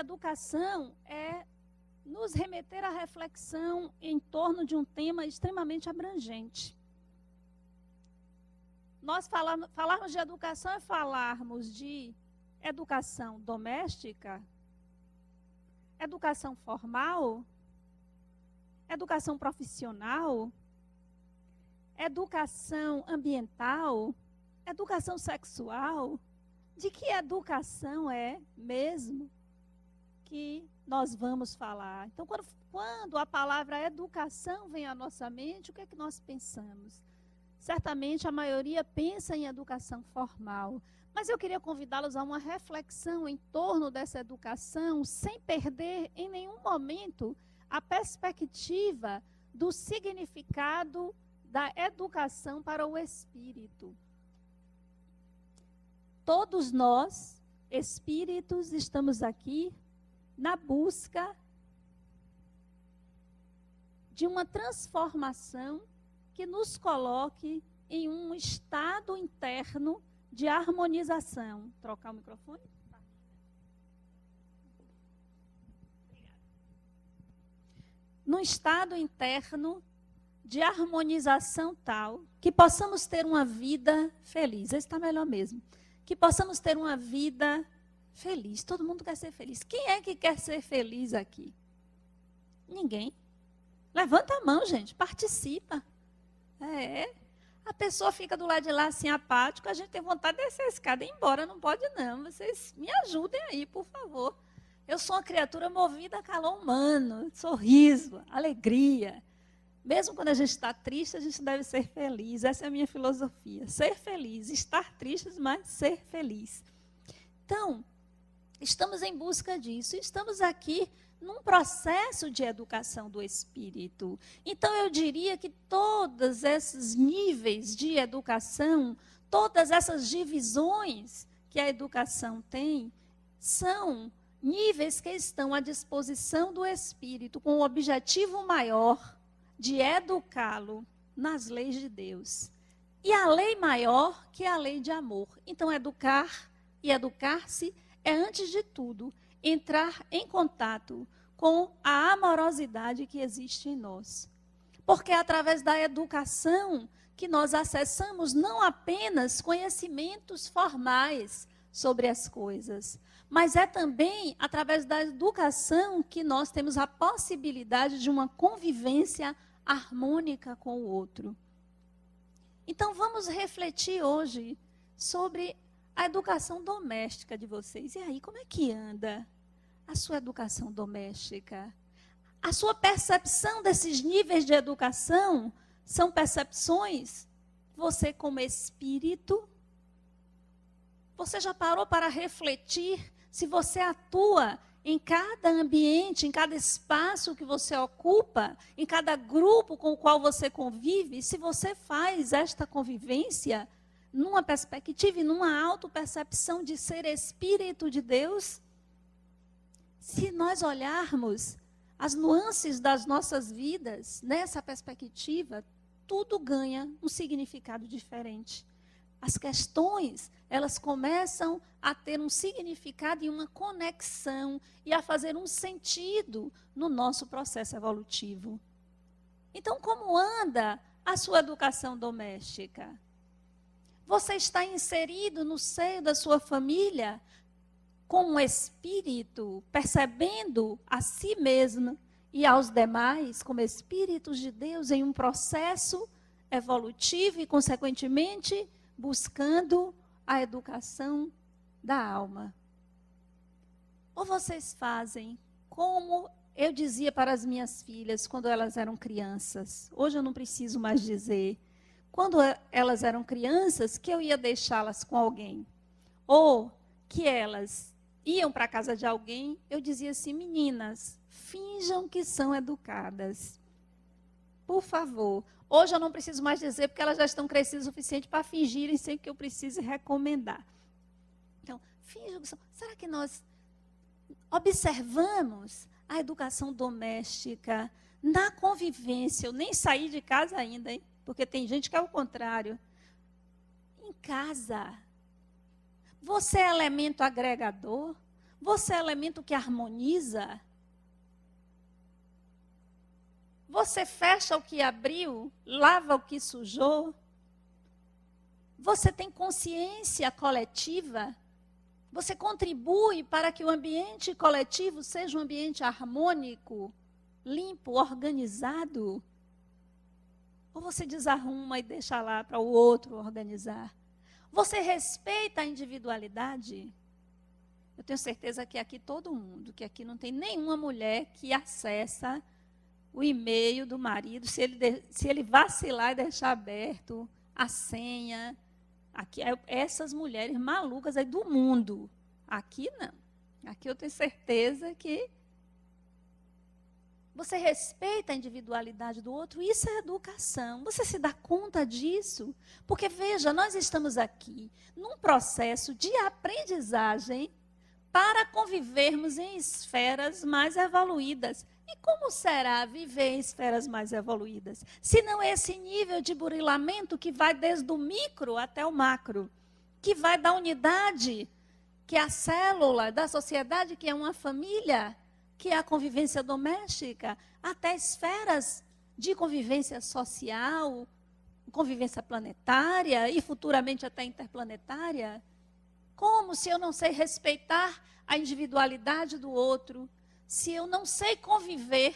educação é nos remeter à reflexão em torno de um tema extremamente abrangente. Nós falarmos de educação é falarmos de educação doméstica, educação formal, educação profissional, educação ambiental, educação sexual. De que educação é mesmo que nós vamos falar? Então, quando a palavra educação vem à nossa mente, o que é que nós pensamos? Certamente a maioria pensa em educação formal, mas eu queria convidá-los a uma reflexão em torno dessa educação, sem perder em nenhum momento a perspectiva do significado da educação para o espírito. Todos nós, espíritos, estamos aqui na busca de uma transformação que nos coloque em um estado interno de harmonização. Trocar o microfone? Num estado interno de harmonização tal que possamos ter uma vida feliz. Esse está melhor mesmo. Que possamos ter uma vida feliz. Todo mundo quer ser feliz. Quem é que quer ser feliz aqui? Ninguém. Levanta a mão, gente. Participa. A pessoa fica do lado de lá assim, apático. A gente tem vontade de descer a escada e ir embora. Não pode não. Vocês me ajudem aí, por favor. Eu sou uma criatura movida a calor humano. Sorriso, alegria. Mesmo quando a gente está triste, a gente deve ser feliz. Essa é a minha filosofia. Ser feliz, estar triste, mas ser feliz. Então, estamos em busca disso. Estamos aqui num processo de educação do espírito. Então, eu diria que todos esses níveis de educação, todas essas divisões que a educação tem, são níveis que estão à disposição do espírito com o objetivo maior de educá-lo nas leis de Deus. E a lei maior que é a lei de amor. Então, educar e educar-se é, antes de tudo, entrar em contato com a amorosidade que existe em nós. Porque é através da educação que nós acessamos não apenas conhecimentos formais sobre as coisas, mas é também através da educação que nós temos a possibilidade de uma convivência harmônica com o outro. Então, vamos refletir hoje sobre a educação doméstica de vocês. E aí, como é que anda a sua educação doméstica? A sua percepção desses níveis de educação são percepções? Você, como espírito, você já parou para refletir se você atua em cada ambiente, em cada espaço que você ocupa, em cada grupo com o qual você convive, se você faz esta convivência numa perspectiva e numa autopercepção de ser espírito de Deus? Se nós olharmos as nuances das nossas vidas nessa perspectiva, tudo ganha um significado diferente. As questões, elas começam a ter um significado e uma conexão e a fazer um sentido no nosso processo evolutivo. Então, como anda a sua educação doméstica? Você está inserido no seio da sua família com um espírito, percebendo a si mesmo e aos demais como espíritos de Deus em um processo evolutivo e, consequentemente, buscando a educação da alma? Ou vocês fazem como eu dizia para as minhas filhas quando elas eram crianças? Hoje eu não preciso mais dizer. Quando elas eram crianças, que eu ia deixá-las com alguém. Ou que elas iam para a casa de alguém, eu dizia assim: meninas, finjam que são educadas. Por favor. Hoje eu não preciso mais dizer, porque elas já estão crescidas o suficiente para fingirem sem que eu precise recomendar. Então, finjam que são. Será que nós observamos a educação doméstica na convivência? Eu nem saí de casa ainda, hein? Porque tem gente que é o contrário. Em casa, você é elemento agregador? Você é elemento que harmoniza? Você fecha o que abriu, lava o que sujou? Você tem consciência coletiva? Você contribui para que o ambiente coletivo seja um ambiente harmônico, limpo, organizado? Ou você desarruma e deixa lá para o outro organizar? Você respeita a individualidade? Eu tenho certeza que aqui todo mundo, que aqui não tem nenhuma mulher que acessa o e-mail do marido, se ele vacilar e deixar aberto a senha. Aqui, essas mulheres malucas aí do mundo. Aqui não. Aqui eu tenho certeza que você respeita a individualidade do outro. Isso é educação. Você se dá conta disso? Porque, veja, nós estamos aqui num processo de aprendizagem para convivermos em esferas mais evoluídas. E como será viver em esferas mais evoluídas? Se não esse nível de burilamento que vai desde o micro até o macro, que vai da unidade, que é a célula da sociedade, que é uma família, que é a convivência doméstica, até esferas de convivência social, convivência planetária e futuramente até interplanetária. Como se eu não sei respeitar a individualidade do outro? Se eu não sei conviver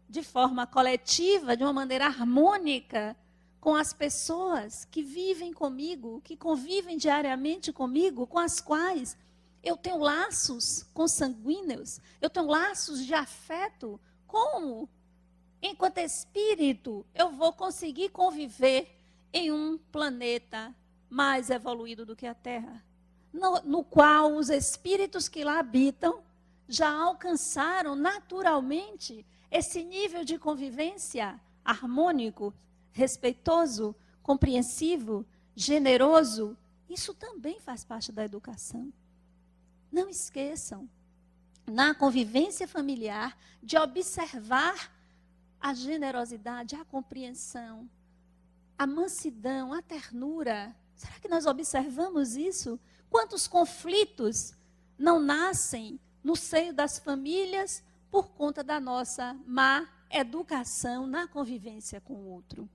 de forma coletiva, de uma maneira harmônica, com as pessoas que vivem comigo, que convivem diariamente comigo, com as quais eu tenho laços consanguíneos, eu tenho laços de afeto, como, enquanto espírito, eu vou conseguir conviver em um planeta mais evoluído do que a Terra, no qual os espíritos que lá habitam já alcançaram naturalmente esse nível de convivência harmônico, respeitoso, compreensivo, generoso? Isso também faz parte da educação. Não esqueçam, na convivência familiar, de observar a generosidade, a compreensão, a mansidão, a ternura. Será que nós observamos isso? Quantos conflitos não nascem no seio das famílias por conta da nossa má educação na convivência com o outro?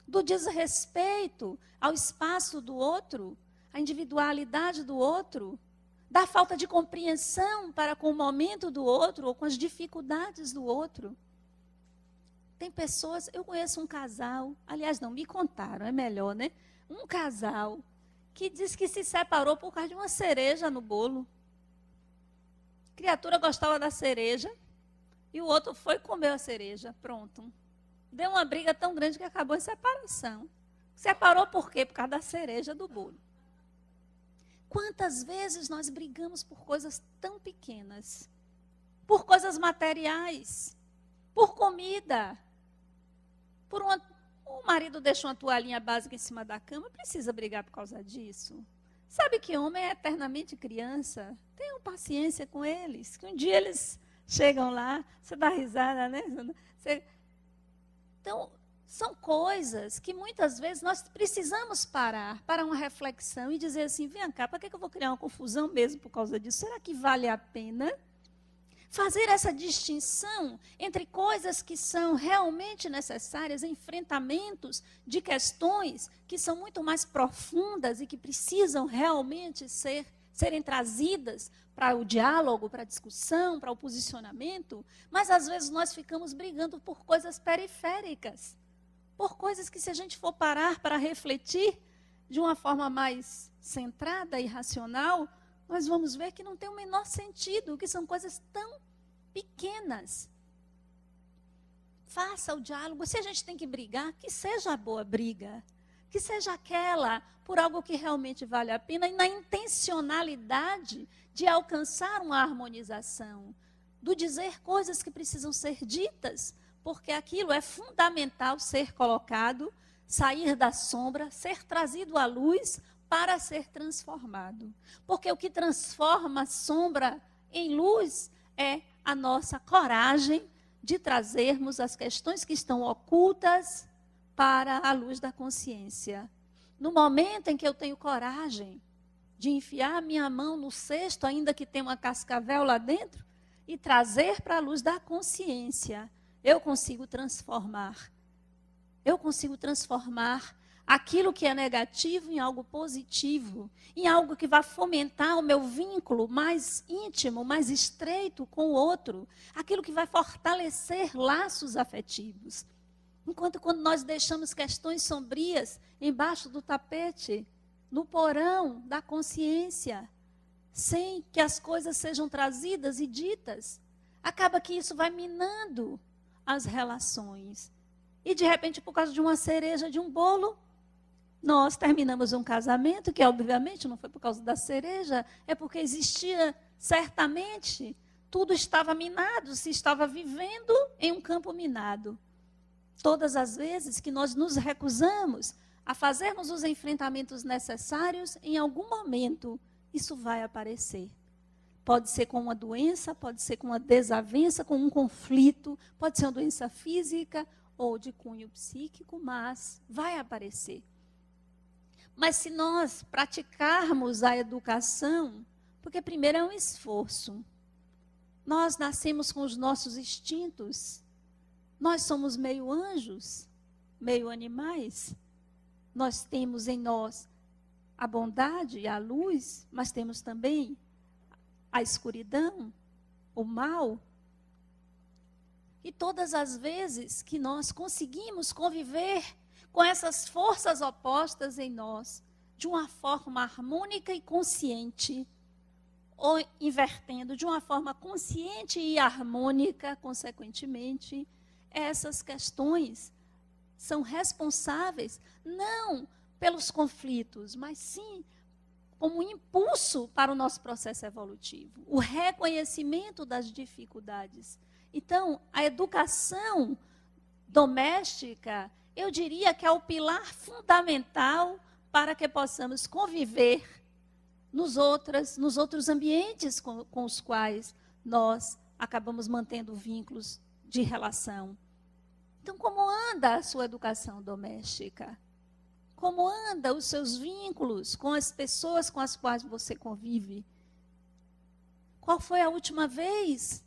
Do desrespeito ao espaço do outro, à individualidade do outro, da falta de compreensão para com o momento do outro ou com as dificuldades do outro. Tem pessoas, eu conheço um casal, aliás, não, me contaram, é melhor, né? Um casal que diz que se separou por causa de uma cereja no bolo. A criatura gostava da cereja e o outro foi comer a cereja. Pronto. Deu uma briga tão grande que acabou em separação. Separou por quê? Por causa da cereja do bolo. Quantas vezes nós brigamos por coisas tão pequenas? Por coisas materiais, por comida, o marido deixa uma toalhinha básica em cima da cama, precisa brigar por causa disso? Sabe que homem é eternamente criança? Tenham paciência com eles, que um dia eles chegam lá, você dá risada, né? Então, são coisas que muitas vezes nós precisamos parar para uma reflexão e dizer assim, vem cá, para que eu vou criar uma confusão mesmo por causa disso? Será que vale a pena fazer essa distinção entre coisas que são realmente necessárias, enfrentamentos de questões que são muito mais profundas e que precisam realmente serem trazidas para o diálogo, para a discussão, para o posicionamento, mas às vezes nós ficamos brigando por coisas periféricas, por coisas que, se a gente for parar para refletir de uma forma mais centrada e racional, nós vamos ver que não tem o menor sentido, que são coisas tão pequenas. Faça o diálogo. Se a gente tem que brigar, que seja a boa briga, que seja aquela por algo que realmente vale a pena, e na intencionalidade de alcançar uma harmonização, do dizer coisas que precisam ser ditas, porque aquilo é fundamental ser colocado, sair da sombra, ser trazido à luz para ser transformado. Porque o que transforma a sombra em luz é a nossa coragem de trazermos as questões que estão ocultas para a luz da consciência. No momento em que eu tenho coragem de enfiar a minha mão no cesto, ainda que tenha uma cascavel lá dentro, e trazer para a luz da consciência. Eu consigo transformar. Eu consigo transformar aquilo que é negativo em algo positivo, em algo que vai fomentar o meu vínculo mais íntimo, mais estreito com o outro, aquilo que vai fortalecer laços afetivos. Enquanto quando nós deixamos questões sombrias embaixo do tapete, no porão da consciência, sem que as coisas sejam trazidas e ditas, acaba que isso vai minando as relações. E de repente, por causa de uma cereja de um bolo, nós terminamos um casamento, que obviamente não foi por causa da cereja, é porque existia, certamente, tudo estava minado, se estava vivendo em um campo minado. Todas as vezes que nós nos recusamos a fazermos os enfrentamentos necessários, em algum momento, isso vai aparecer. Pode ser com uma doença, pode ser com uma desavença, com um conflito, pode ser uma doença física ou de cunho psíquico, mas vai aparecer. Mas se nós praticarmos a educação, porque primeiro é um esforço. Nós nascemos com os nossos instintos. Nós somos meio anjos, meio animais. Nós temos em nós a bondade e a luz, mas temos também a escuridão, o mal. E todas as vezes que nós conseguimos conviver com essas forças opostas em nós, de uma forma harmônica e consciente, ou invertendo, de uma forma consciente e harmônica, consequentemente, essas questões são responsáveis, não pelos conflitos, mas sim como um impulso para o nosso processo evolutivo, o reconhecimento das dificuldades. Então, a educação doméstica, eu diria que é o pilar fundamental para que possamos conviver nos outros ambientes com os quais nós acabamos mantendo vínculos de relação. Então, como anda a sua educação doméstica? Como andam os seus vínculos com as pessoas com as quais você convive? Qual foi a última vez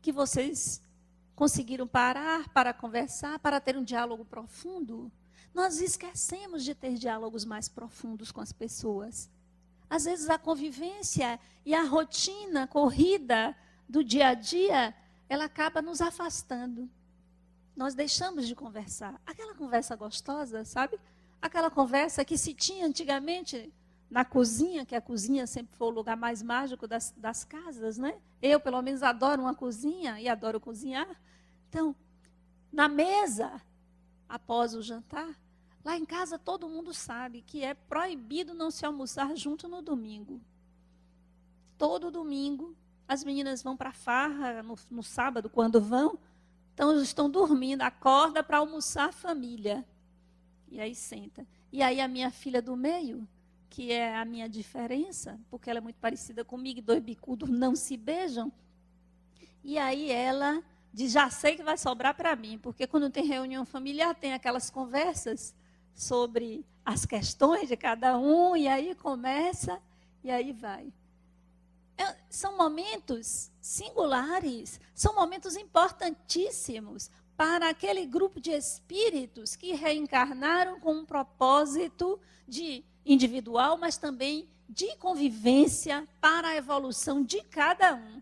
que vocês conseguiram parar para conversar, para ter um diálogo profundo? Nós esquecemos de ter diálogos mais profundos com as pessoas. Às vezes a convivência e a rotina corrida do dia a dia, ela acaba nos afastando. Nós deixamos de conversar. Aquela conversa gostosa, sabe? Aquela conversa que se tinha antigamente na cozinha, que a cozinha sempre foi o lugar mais mágico das casas, né? Eu, pelo menos, adoro uma cozinha e adoro cozinhar. Então, na mesa, após o jantar, lá em casa todo mundo sabe que é proibido não se almoçar junto no domingo. Todo domingo, as meninas vão para a farra, no sábado, quando vão, então estão dormindo, acorda para almoçar a família. E aí senta. E aí a minha filha do meio, que é a minha diferença, porque ela é muito parecida comigo, dois bicudos não se beijam. E aí ela diz, já sei que vai sobrar para mim, porque quando tem reunião familiar, tem aquelas conversas sobre as questões de cada um, e aí começa, e aí vai. São momentos singulares, são momentos importantíssimos para aquele grupo de espíritos que reencarnaram com um propósito de individual, mas também de convivência para a evolução de cada um.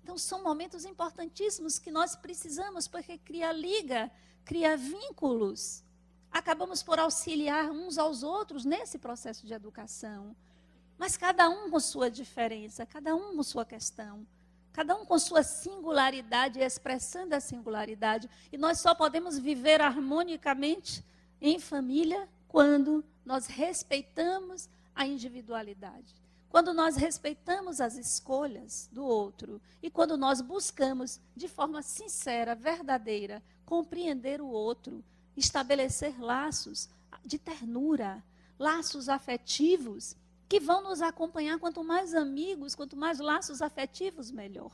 Então, são momentos importantíssimos que nós precisamos, porque cria liga, cria vínculos. Acabamos por auxiliar uns aos outros nesse processo de educação. Mas cada um com sua diferença, cada um com sua questão, cada um com sua singularidade, expressando a singularidade. E nós só podemos viver harmonicamente em família quando nós respeitamos a individualidade. Quando nós respeitamos as escolhas do outro e quando nós buscamos, de forma sincera, verdadeira, compreender o outro, estabelecer laços de ternura, laços afetivos, que vão nos acompanhar, quanto mais amigos, quanto mais laços afetivos, melhor.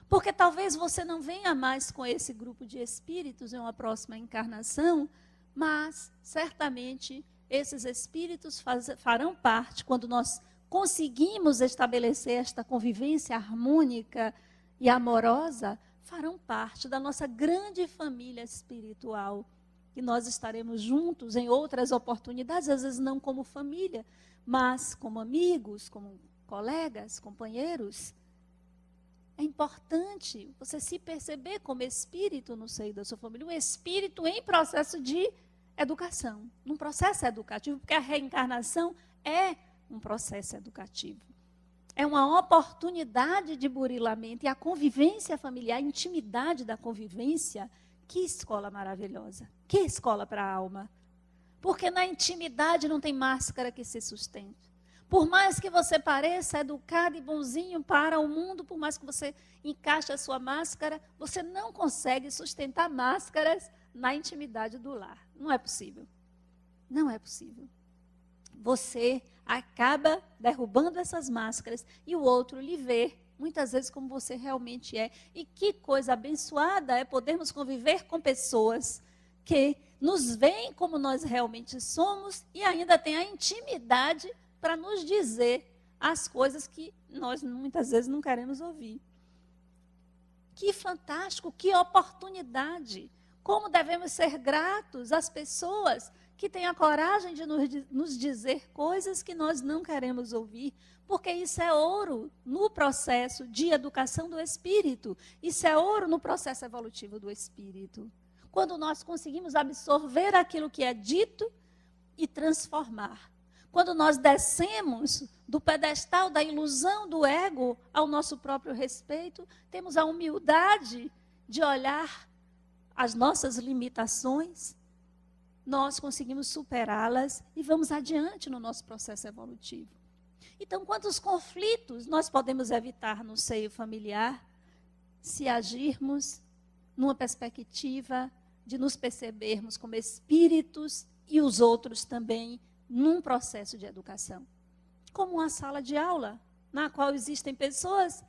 Porque talvez você não venha mais com esse grupo de espíritos em uma próxima encarnação, mas certamente esses espíritos farão parte, quando nós conseguimos estabelecer esta convivência harmônica e amorosa, farão parte da nossa grande família espiritual. E nós estaremos juntos em outras oportunidades, às vezes não como família, mas como amigos, como colegas, companheiros. É importante você se perceber como espírito no seio da sua família, um espírito em processo de educação, num processo educativo, porque a reencarnação é um processo educativo. É uma oportunidade de burilamento e a convivência familiar, a intimidade da convivência. Que escola maravilhosa, que escola para a alma. Porque na intimidade não tem máscara que se sustente. Por mais que você pareça educado e bonzinho para o mundo, por mais que você encaixe a sua máscara, você não consegue sustentar máscaras na intimidade do lar. Não é possível. Não é possível. Você acaba derrubando essas máscaras e o outro lhe vê, muitas vezes, como você realmente é. E que coisa abençoada é podermos conviver com pessoas que nos veem como nós realmente somos e ainda têm a intimidade para nos dizer as coisas que nós muitas vezes não queremos ouvir. Que fantástico, que oportunidade. Como devemos ser gratos às pessoas que têm a coragem de nos dizer coisas que nós não queremos ouvir, porque isso é ouro no processo de educação do espírito, isso é ouro no processo evolutivo do espírito. Quando nós conseguimos absorver aquilo que é dito e transformar. Quando nós descemos do pedestal da ilusão do ego ao nosso próprio respeito, temos a humildade de olhar as nossas limitações, nós conseguimos superá-las e vamos adiante no nosso processo evolutivo. Então, quantos conflitos nós podemos evitar no seio familiar se agirmos numa perspectiva de nos percebermos como espíritos e os outros também num processo de educação? Como uma sala de aula, na qual existem pessoas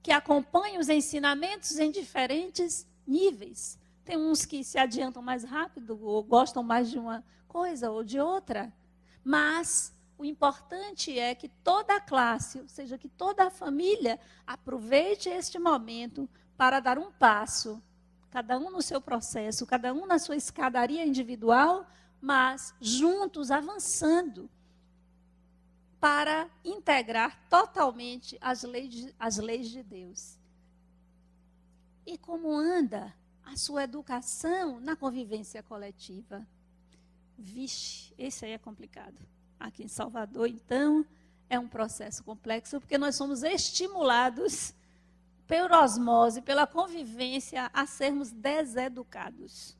que acompanham os ensinamentos em diferentes níveis. Tem uns que se adiantam mais rápido, ou gostam mais de uma coisa ou de outra. Mas o importante é que toda a classe, ou seja, que toda a família, aproveite este momento para dar um passo, cada um no seu processo, cada um na sua escadaria individual, mas juntos, avançando, para integrar totalmente as leis de Deus. E como anda a sua educação na convivência coletiva? Vixe, esse aí é complicado. Aqui em Salvador, então, é um processo complexo, porque nós somos estimulados por osmose, pela convivência, a sermos deseducados.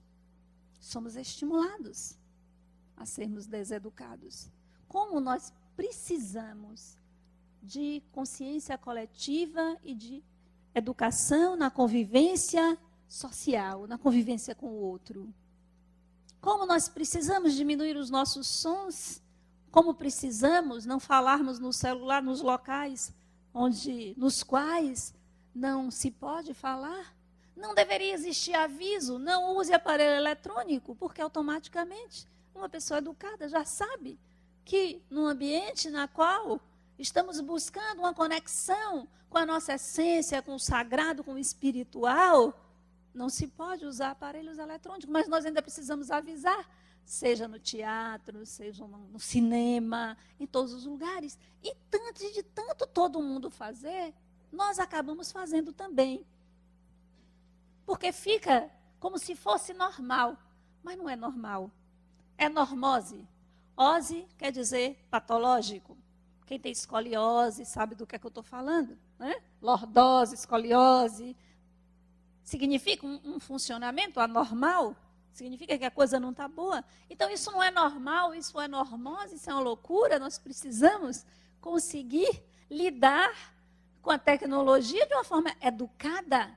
Somos estimulados a sermos deseducados. Como nós precisamos de consciência coletiva e de educação na convivência social, na convivência com o outro. Como nós precisamos diminuir os nossos sons, como precisamos não falarmos no celular nos locais nos quais não se pode falar. Não deveria existir aviso, não use aparelho eletrônico, porque automaticamente uma pessoa educada já sabe que num ambiente na qual estamos buscando uma conexão com a nossa essência, com o sagrado, com o espiritual, não se pode usar aparelhos eletrônicos, mas nós ainda precisamos avisar, seja no teatro, seja no cinema, em todos os lugares. E de tanto todo mundo fazer, nós acabamos fazendo também. Porque fica como se fosse normal, mas não é normal. É normose. Ose quer dizer patológico. Quem tem escoliose sabe do que é que eu estou falando, né? Lordose, escoliose. Significa um funcionamento anormal? Significa que a coisa não está boa? Então, isso não é normal, isso é normose, isso é uma loucura. Nós precisamos conseguir lidar com a tecnologia de uma forma educada.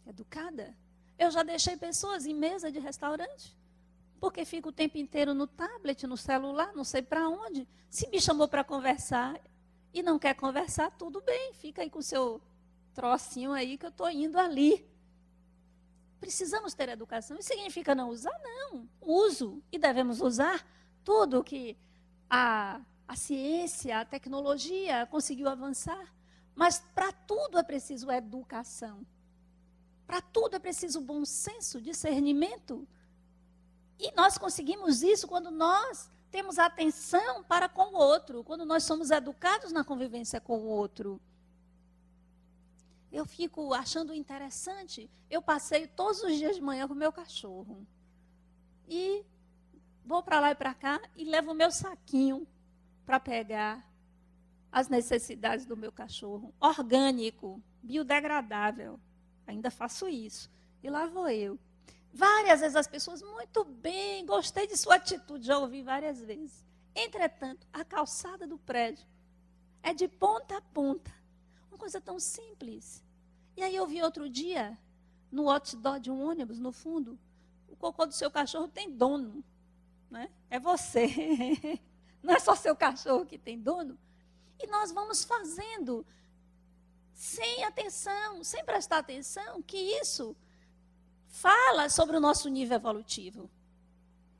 Educada. Eu já deixei pessoas em mesa de restaurante, porque fica o tempo inteiro no tablet, no celular, não sei para onde. Se me chamou para conversar e não quer conversar, tudo bem, fica aí com o seu trocinho aí que eu estou indo ali. Precisamos ter educação. Isso significa não usar? Não. Uso. E devemos usar tudo que a A ciência, a tecnologia conseguiu avançar, mas para tudo é preciso educação. Para tudo é preciso bom senso, discernimento. E nós conseguimos isso quando nós temos atenção para com o outro, quando nós somos educados na convivência com o outro. Eu fico achando interessante, eu passeio todos os dias de manhã com o meu cachorro. E vou para lá e para cá e levo o meu saquinho para pegar as necessidades do meu cachorro. Orgânico, biodegradável. Ainda faço isso. E lá vou eu. Várias vezes as pessoas, muito bem, gostei de sua atitude, já ouvi várias vezes. Entretanto, a calçada do prédio é de ponta a ponta. Uma coisa tão simples. E aí eu vi outro dia, no outdoor de um ônibus, no fundo, o cocô do seu cachorro tem dono. Né? É você. Não é só seu cachorro que tem dono. E nós vamos fazendo, sem atenção, sem prestar atenção, que isso fala sobre o nosso nível evolutivo.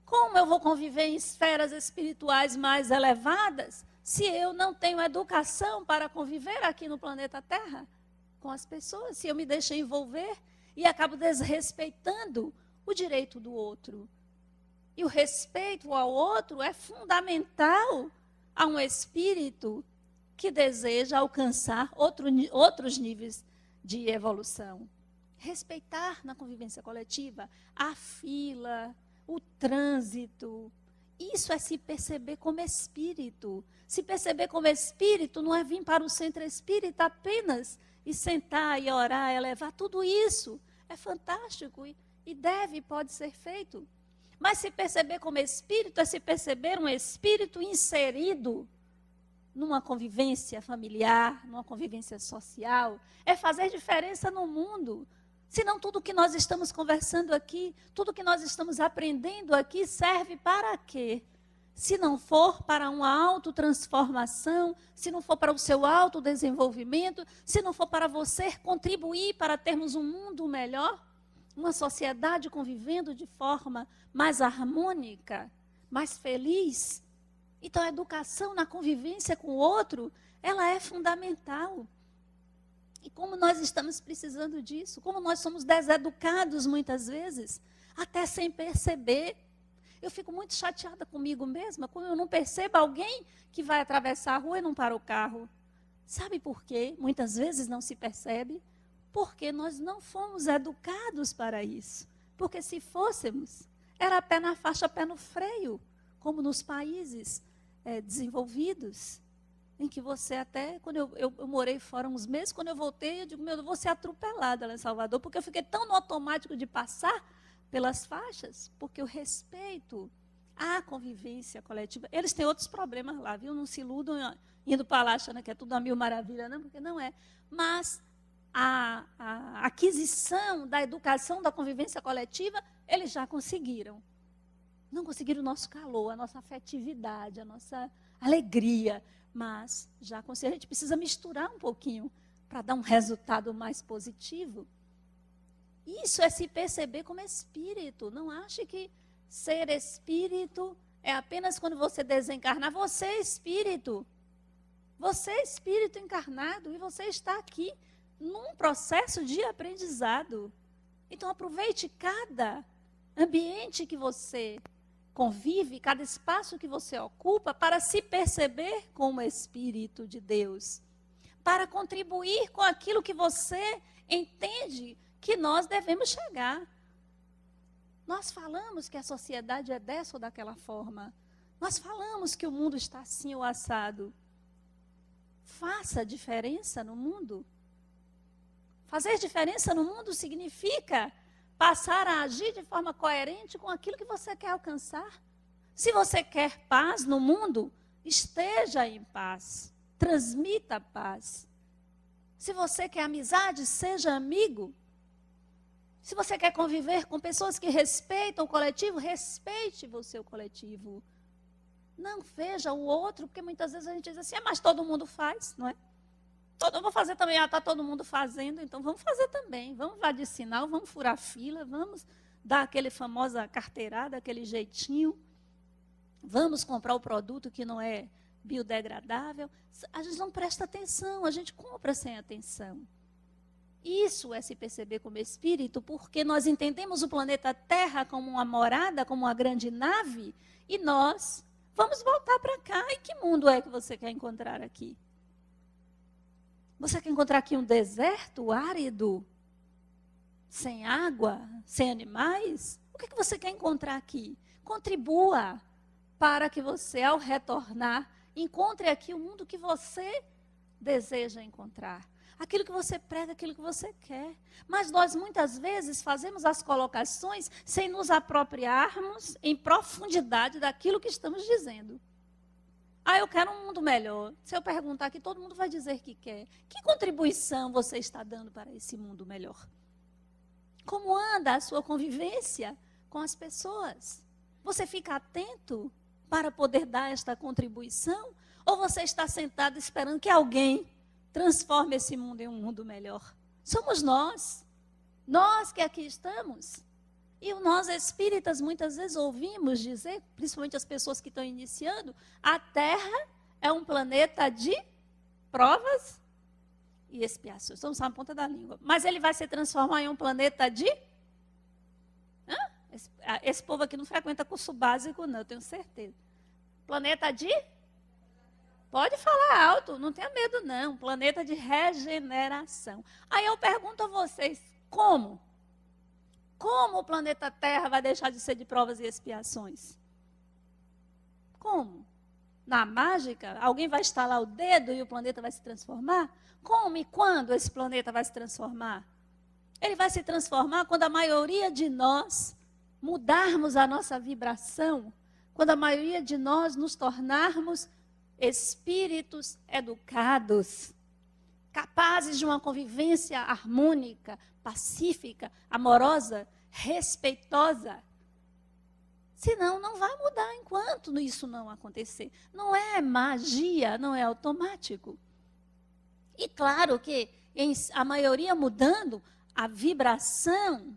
Como eu vou conviver em esferas espirituais mais elevadas se eu não tenho educação para conviver aqui no planeta Terra com as pessoas? Se eu me deixo envolver e acabo desrespeitando o direito do outro. E o respeito ao outro é fundamental a um espírito que deseja alcançar outros níveis de evolução. Respeitar na convivência coletiva a fila, o trânsito. Isso é se perceber como espírito. Se perceber como espírito não é vir para o centro espírita apenas e sentar e orar, elevar. Tudo isso é fantástico e pode ser feito. Mas se perceber como espírito é se perceber um espírito inserido numa convivência familiar, numa convivência social. É fazer diferença no mundo. Senão tudo que nós estamos conversando aqui, tudo que nós estamos aprendendo aqui serve para quê? Se não for para uma autotransformação, se não for para o seu autodesenvolvimento, se não for para você contribuir para termos um mundo melhor, uma sociedade convivendo de forma mais harmônica, mais feliz. Então, a educação na convivência com o outro, ela é fundamental. E como nós estamos precisando disso, como nós somos deseducados muitas vezes, até sem perceber. Eu fico muito chateada comigo mesma quando eu não percebo alguém que vai atravessar a rua e não para o carro. Sabe por quê? Muitas vezes não se percebe. Porque nós não fomos educados para isso. Porque se fôssemos, era pé na faixa, pé no freio, como nos países desenvolvidos. Em que você até, quando eu morei fora uns meses, quando eu voltei, eu digo, eu vou ser atropelada lá em Salvador, porque eu fiquei tão no automático de passar pelas faixas, porque o respeito à convivência coletiva, eles têm outros problemas lá, viu? Não se iludam indo para lá achando que é tudo a mil maravilha, não, porque não é. Mas a aquisição da educação da convivência coletiva, eles já conseguiram. Não conseguiram o nosso calor, a nossa afetividade, a nossa alegria, mas já a gente precisa misturar um pouquinho para dar um resultado mais positivo. Isso é se perceber como espírito. Não ache que ser espírito é apenas quando você desencarnar. Você é espírito. Você é espírito encarnado e você está aqui num processo de aprendizado. Então aproveite cada ambiente que você convive, cada espaço que você ocupa para se perceber como espírito de Deus, para contribuir com aquilo que você entende que nós devemos chegar. Nós falamos que a sociedade é dessa ou daquela forma. Nós falamos que o mundo está assim ou assado. Faça diferença no mundo. Fazer diferença no mundo significa passar a agir de forma coerente com aquilo que você quer alcançar. Se você quer paz no mundo, esteja em paz. Transmita paz. Se você quer amizade, seja amigo. Se você quer conviver com pessoas que respeitam o coletivo, respeite o seu coletivo. Não veja o outro, porque muitas vezes a gente diz assim, mas todo mundo faz, não é? Eu vou fazer também, está todo mundo fazendo, então vamos fazer também. Vamos lá de sinal, vamos furar fila, vamos dar aquele famosa carteirada, aquele jeitinho. Vamos comprar o produto que não é biodegradável. A gente não presta atenção, a gente compra sem atenção. Isso é se perceber como espírito, porque nós entendemos o planeta Terra como uma morada, como uma grande nave, e nós vamos voltar para cá. E que mundo é que você quer encontrar aqui? Você quer encontrar aqui um deserto árido, sem água, sem animais? O que você quer encontrar aqui? Contribua para que você, ao retornar, encontre aqui o mundo que você deseja encontrar. Aquilo que você prega, aquilo que você quer. Mas nós, muitas vezes, fazemos as colocações sem nos apropriarmos em profundidade daquilo que estamos dizendo. Eu quero um mundo melhor. Se eu perguntar aqui, todo mundo vai dizer que quer. Que contribuição você está dando para esse mundo melhor? Como anda a sua convivência com as pessoas? Você fica atento para poder dar esta contribuição? Ou você está sentado esperando que alguém transforme esse mundo em um mundo melhor? Somos nós que aqui estamos. E nós espíritas muitas vezes ouvimos dizer, principalmente as pessoas que estão iniciando, a Terra é um planeta de provas e expiações. Estamos na ponta da língua. Mas ele vai se transformar em um planeta de... Esse povo aqui não frequenta curso básico, não, eu tenho certeza. Planeta de... Pode falar alto, não tenha medo não. Planeta de regeneração. Aí eu pergunto a vocês, como? Como o planeta Terra vai deixar de ser de provas e expiações? Como? Na mágica? Alguém vai estalar o dedo e o planeta vai se transformar? Como e quando esse planeta vai se transformar? Ele vai se transformar quando a maioria de nós mudarmos a nossa vibração, quando a maioria de nós nos tornarmos espíritos educados, capazes de uma convivência harmônica, pacífica, amorosa, respeitosa. Senão, não vai mudar enquanto isso não acontecer. Não é magia, não é automático. E claro que a maioria mudando, a vibração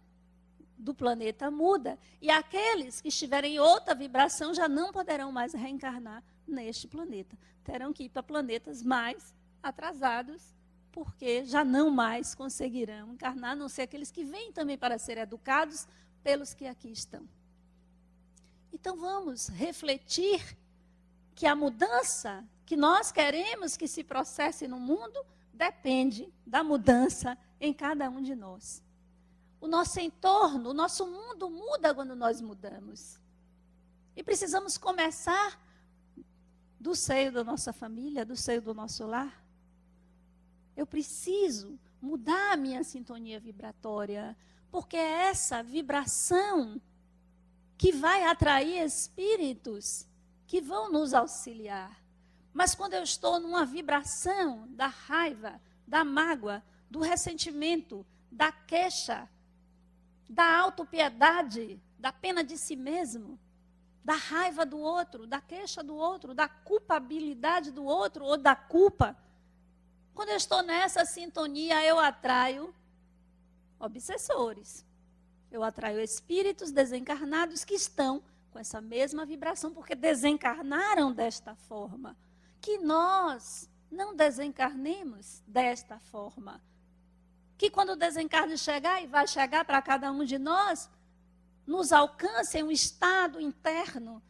do planeta muda. E aqueles que estiverem em outra vibração já não poderão mais reencarnar neste planeta. Terão que ir para planetas mais atrasados, porque já não mais conseguirão encarnar, a não ser aqueles que vêm também para ser educados pelos que aqui estão. Então vamos refletir que a mudança que nós queremos que se processe no mundo depende da mudança em cada um de nós. O nosso entorno, o nosso mundo muda quando nós mudamos. E precisamos começar do seio da nossa família, do seio do nosso lar. Eu preciso mudar a minha sintonia vibratória, porque é essa vibração que vai atrair espíritos que vão nos auxiliar. Mas quando eu estou numa vibração da raiva, da mágoa, do ressentimento, da queixa, da autopiedade, da pena de si mesmo, da raiva do outro, da queixa do outro, da culpabilidade do outro ou da culpa, quando eu estou nessa sintonia, eu atraio obsessores. Eu atraio espíritos desencarnados que estão com essa mesma vibração, porque desencarnaram desta forma. Que nós não desencarnemos desta forma. Que quando o desencarne chegar, e vai chegar para cada um de nós, nos alcance um estado interno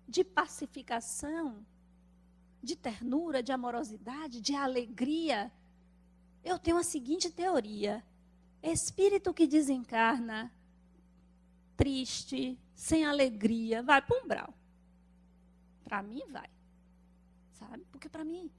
de pacificação, de ternura, de amorosidade, de alegria. Eu tenho a seguinte teoria: espírito que desencarna triste, sem alegria, vai para o umbral. Para mim vai, sabe? Porque para mim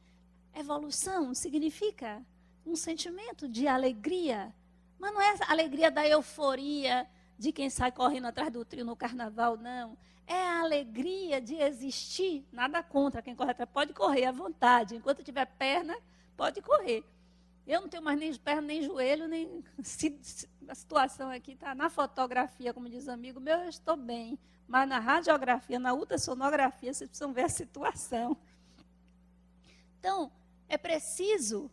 evolução significa um sentimento de alegria, mas não é a alegria da euforia de quem sai correndo atrás do trio no carnaval, não. É a alegria de existir, nada contra quem corre atrás, pode correr à vontade, enquanto tiver perna, pode correr. Eu não tenho mais nem perna, nem joelho, nem... A situação aqui está na fotografia, como diz um amigo meu, eu estou bem, mas na radiografia, na ultrassonografia, vocês precisam ver a situação. Então, é preciso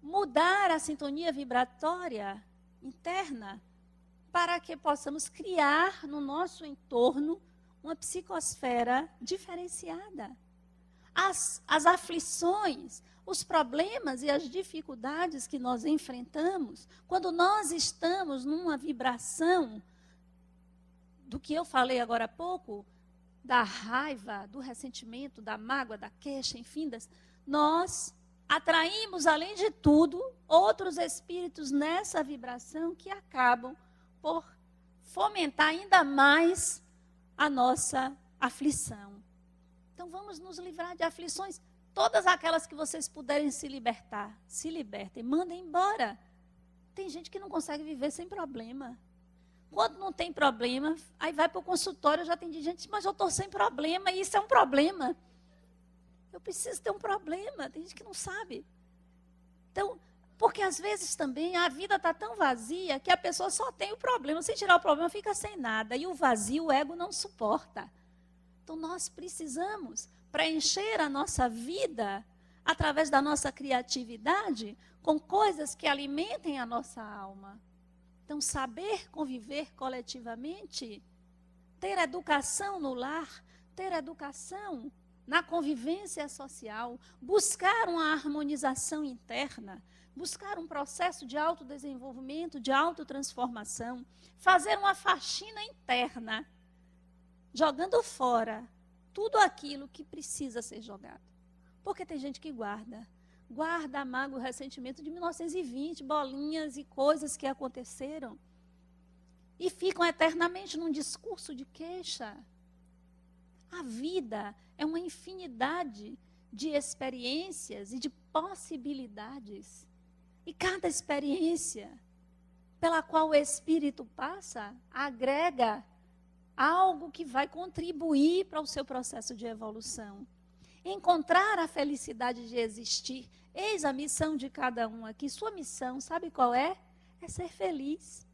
mudar a sintonia vibratória interna para que possamos criar no nosso entorno uma psicosfera diferenciada. as aflições, os problemas e as dificuldades que nós enfrentamos, quando nós estamos numa vibração do que eu falei agora há pouco, da raiva, do ressentimento, da mágoa, da queixa, enfim, nós atraímos, além de tudo, outros espíritos nessa vibração que acabam por fomentar ainda mais a nossa aflição. Então, vamos nos livrar de aflições. Todas aquelas que vocês puderem se libertar, se libertem, mandem embora. Tem gente que não consegue viver sem problema. Quando não tem problema, aí vai para o consultório, eu já atendi gente, mas eu estou sem problema, e isso é um problema. Eu preciso ter um problema, tem gente que não sabe. Então, porque às vezes também a vida está tão vazia que a pessoa só tem o problema. Se tirar o problema, fica sem nada. E o vazio, o ego não suporta. Então, nós precisamos preencher a nossa vida através da nossa criatividade com coisas que alimentem a nossa alma. Então, saber conviver coletivamente, ter educação no lar, ter educação na convivência social, buscar uma harmonização interna, buscar um processo de autodesenvolvimento, de autotransformação, fazer uma faxina interna, jogando fora tudo aquilo que precisa ser jogado. Porque tem gente que guarda a mágoa, o ressentimento de 1920, bolinhas e coisas que aconteceram, e ficam eternamente num discurso de queixa. A vida é uma infinidade de experiências e de possibilidades. E cada experiência pela qual o espírito passa, agrega algo que vai contribuir para o seu processo de evolução. Encontrar a felicidade de existir. Eis a missão de cada um aqui. Sua missão, sabe qual é? É ser feliz.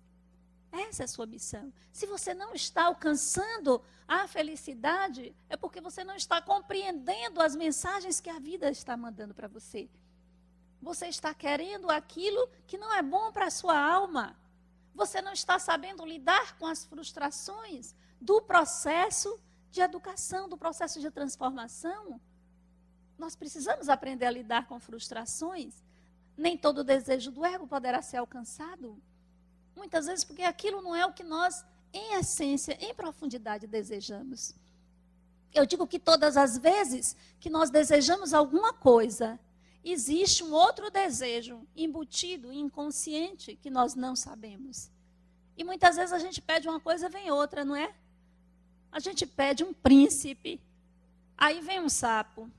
Essa é a sua missão. Se você não está alcançando a felicidade, é porque você não está compreendendo as mensagens que a vida está mandando para você. Você está querendo aquilo que não é bom para a sua alma. Você não está sabendo lidar com as frustrações do processo de educação, do processo de transformação. Nós precisamos aprender a lidar com frustrações. Nem todo desejo do ego poderá ser alcançado. Muitas vezes porque aquilo não é o que nós, em essência, em profundidade, desejamos. Eu digo que todas as vezes que nós desejamos alguma coisa, existe um outro desejo embutido, inconsciente, que nós não sabemos. E muitas vezes a gente pede uma coisa, vem outra, não é? A gente pede um príncipe, aí vem um sapo.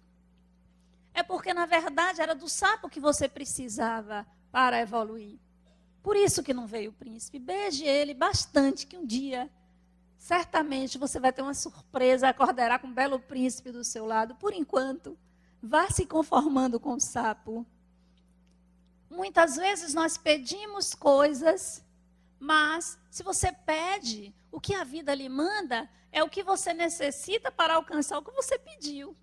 É porque, na verdade, era do sapo que você precisava para evoluir. Por isso que não veio o príncipe. Beije ele bastante, que um dia, certamente, você vai ter uma surpresa, acordará com um belo príncipe do seu lado. Por enquanto, vá se conformando com o sapo. Muitas vezes nós pedimos coisas, mas se você pede, o que a vida lhe manda é o que você necessita para alcançar o que você pediu.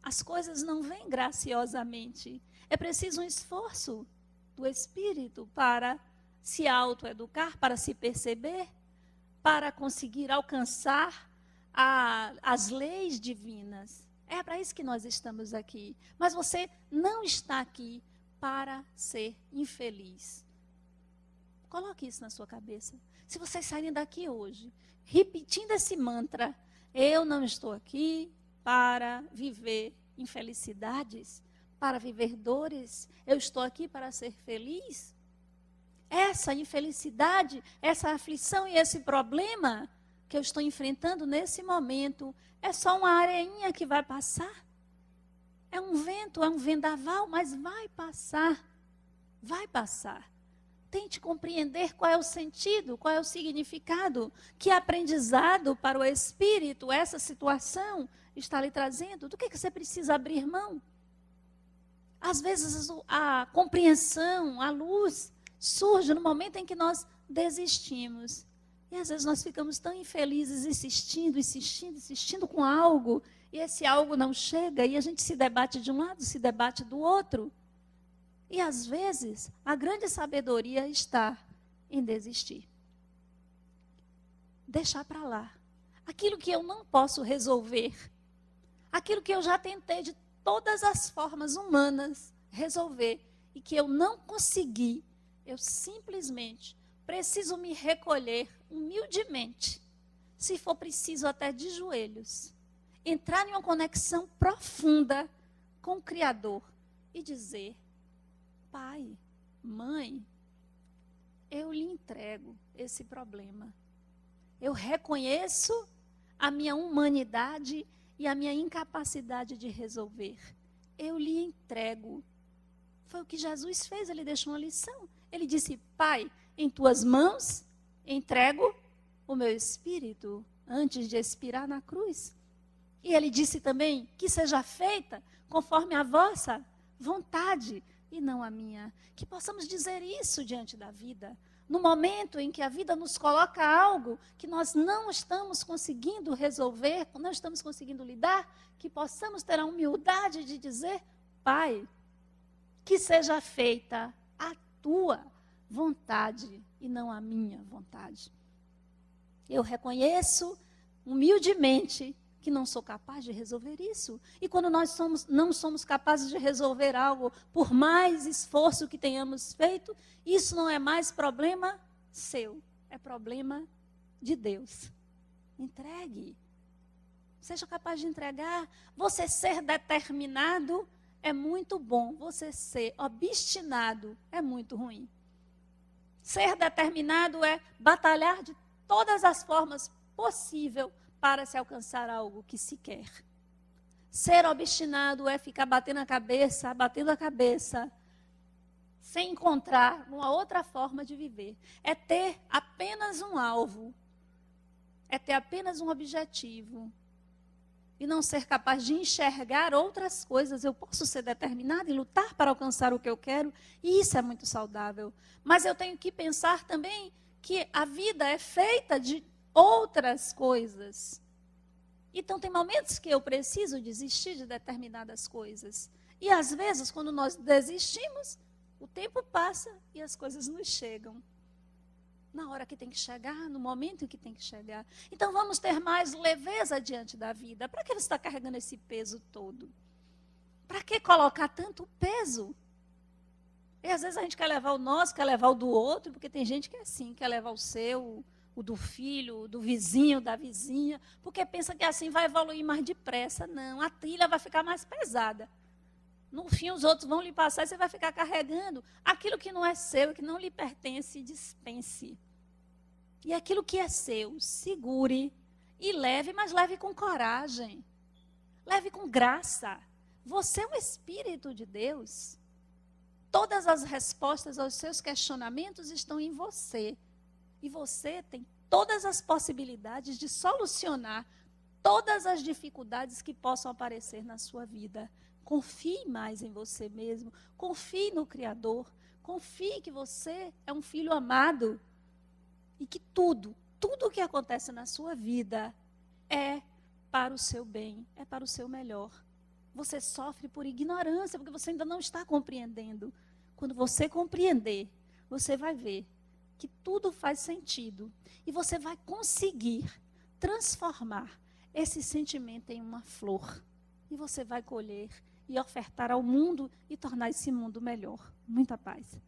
As coisas não vêm graciosamente. É preciso um esforço do espírito para se autoeducar, para se perceber, para conseguir alcançar as leis divinas. É para isso que nós estamos aqui. Mas você não está aqui para ser infeliz. Coloque isso na sua cabeça. Se vocês saírem daqui hoje, repetindo esse mantra, eu não estou aqui para viver infelicidades, para viver dores, eu estou aqui para ser feliz. Essa infelicidade, essa aflição e esse problema que eu estou enfrentando nesse momento, é só uma areinha que vai passar. É um vento, é um vendaval, mas vai passar. Vai passar. Tente compreender qual é o sentido, qual é o significado, que aprendizado para o espírito essa situação está lhe trazendo. Do que você precisa abrir mão? Às vezes a compreensão, a luz surge no momento em que nós desistimos. E às vezes nós ficamos tão infelizes, insistindo com algo, e esse algo não chega, e a gente se debate de um lado, se debate do outro. E às vezes a grande sabedoria está em desistir. Deixar para lá. Aquilo que eu não posso resolver, Aquilo que eu já tentei de todas as formas humanas resolver e que eu não consegui, eu simplesmente preciso me recolher humildemente, se for preciso até de joelhos, entrar em uma conexão profunda com o Criador e dizer: Pai, Mãe, eu lhe entrego esse problema. Eu reconheço a minha humanidade e a minha incapacidade de resolver. Eu lhe entrego. Foi o que Jesus fez, ele deixou uma lição. Ele disse: Pai, em tuas mãos entrego o meu espírito, antes de expirar na cruz. E ele disse também: que seja feita conforme a vossa vontade e não a minha. Que possamos dizer isso diante da vida. No momento em que a vida nos coloca algo que nós não estamos conseguindo resolver, não estamos conseguindo lidar, que possamos ter a humildade de dizer: Pai, que seja feita a tua vontade e não a minha vontade. Eu reconheço humildemente que não sou capaz de resolver isso. E quando nós não somos capazes de resolver algo, por mais esforço que tenhamos feito, isso não é mais problema seu, é problema de Deus. Entregue. Seja capaz de entregar. Você ser determinado é muito bom. Você ser obstinado é muito ruim. Ser determinado é batalhar de todas as formas possíveis para se alcançar algo que se quer. Ser obstinado é ficar batendo a cabeça, sem encontrar uma outra forma de viver. É ter apenas um alvo, é ter apenas um objetivo, e não ser capaz de enxergar outras coisas. Eu posso ser determinado em lutar para alcançar o que eu quero, e isso é muito saudável. Mas eu tenho que pensar também que a vida é feita de outras coisas. Então, tem momentos que eu preciso desistir de determinadas coisas. E, às vezes, quando nós desistimos, o tempo passa e as coisas nos chegam. Na hora que tem que chegar, no momento em que tem que chegar. Então, vamos ter mais leveza diante da vida. Para que você está carregando esse peso todo? Para que colocar tanto peso? E, às vezes, a gente quer levar o nosso, quer levar o do outro, porque tem gente que é assim, quer levar o seu, o do filho, o do vizinho, da vizinha, porque pensa que assim vai evoluir mais depressa. Não, a trilha vai ficar mais pesada. No fim, os outros vão lhe passar e você vai ficar carregando. Aquilo que não é seu, que não lhe pertence, dispense. E aquilo que é seu, segure e leve, mas leve com coragem. Leve com graça. Você é um Espírito de Deus. Todas as respostas aos seus questionamentos estão em você. E você tem todas as possibilidades de solucionar todas as dificuldades que possam aparecer na sua vida. Confie mais em você mesmo. Confie no Criador. Confie que você é um filho amado. E que tudo o que acontece na sua vida é para o seu bem, é para o seu melhor. Você sofre por ignorância, porque você ainda não está compreendendo. Quando você compreender, você vai ver que tudo faz sentido. E você vai conseguir transformar esse sentimento em uma flor. E você vai colher e ofertar ao mundo e tornar esse mundo melhor. Muita paz.